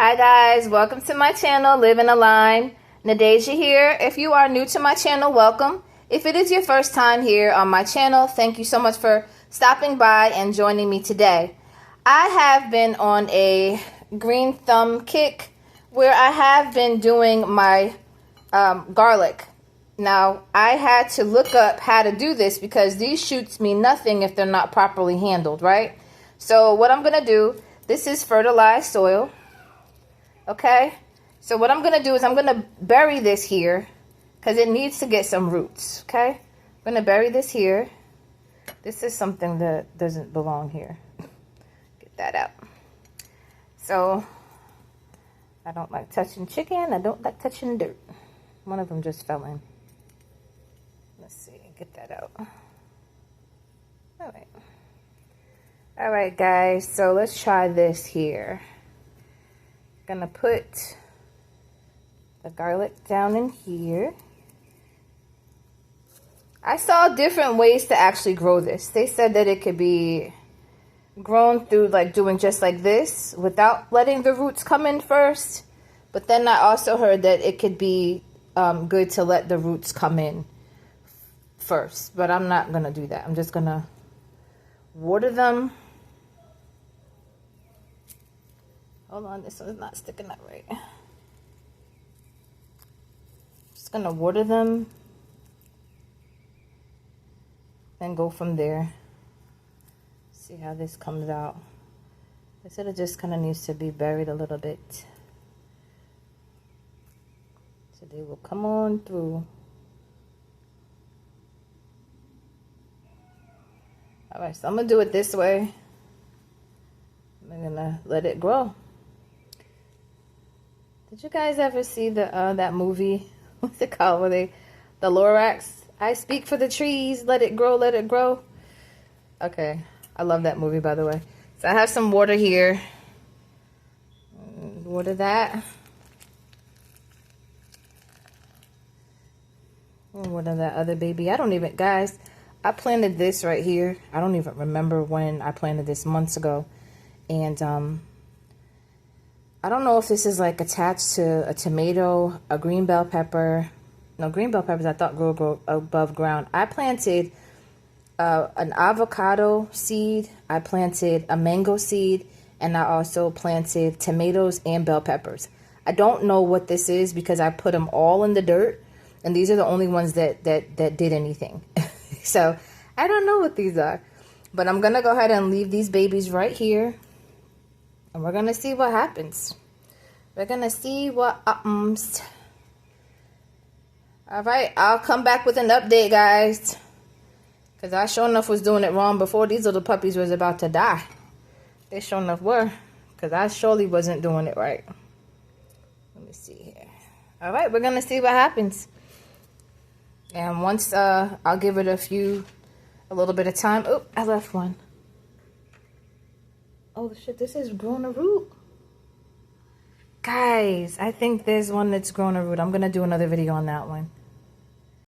Hi guys, welcome to my channel, Living a Line. Nadeja here. If you are new to my channel, welcome. If it is your first time here on my channel, thank you so much for stopping by and joining me today. I have been on a green thumb kick where I have been doing my garlic. Now, I had to look up how to do this because these shoots mean nothing if they're not properly handled, right? So what I'm going to do, this is fertilized soil. Okay, so what I'm going to do is I'm going to bury this here because it needs to get some roots, okay? I'm going to bury this here. This is something that doesn't belong here. Get that out. So, I don't like touching chicken. I don't like touching dirt. One of them just fell in. Let's see, get that out. All right. All right, guys, so let's try this here. Gonna put the garlic down in here. I saw different ways to actually grow this. They said that it could be grown through like doing just like this without letting the roots come in first. But then I also heard that it could be good to let the roots come in first. But I'm not gonna do that. I'm just gonna water them. Hold on, this one's not sticking up right. Just gonna water them and go from there. See how this comes out. They said it just kind of needs to be buried a little bit. So they will come on through. Alright, so I'm gonna do it this way. I'm gonna let it grow. Did you guys ever see the that movie? What's it called? Where the Lorax? I speak for the trees. Let it grow. Let it grow. Okay, I love that movie, by the way. So I have some water here. Water that. Water that other baby. I don't even, guys. I planted this right here. I don't even remember when I planted this, months ago, and I don't know if this is like attached to a tomato, a green bell pepper. No, green bell peppers I thought grow above ground. I planted an avocado seed. I planted a mango seed. And I also planted tomatoes and bell peppers. I don't know what this is because I put them all in the dirt. And these are the only ones that did anything. So I don't know what these are. But I'm going to go ahead and leave these babies right here. And we're going to see what happens. We're going to see what happens. Alright, I'll come back with an update, guys. Because I sure enough was doing it wrong before these little puppies was about to die. They sure enough were. Because I surely wasn't doing it right. Let me see here. Alright, we're going to see what happens. And once I'll give it a little bit of time. Oh, I left one. Oh shit, this is growing a root. Guys, I think there's one that's growing a root. I'm going to do another video on that one.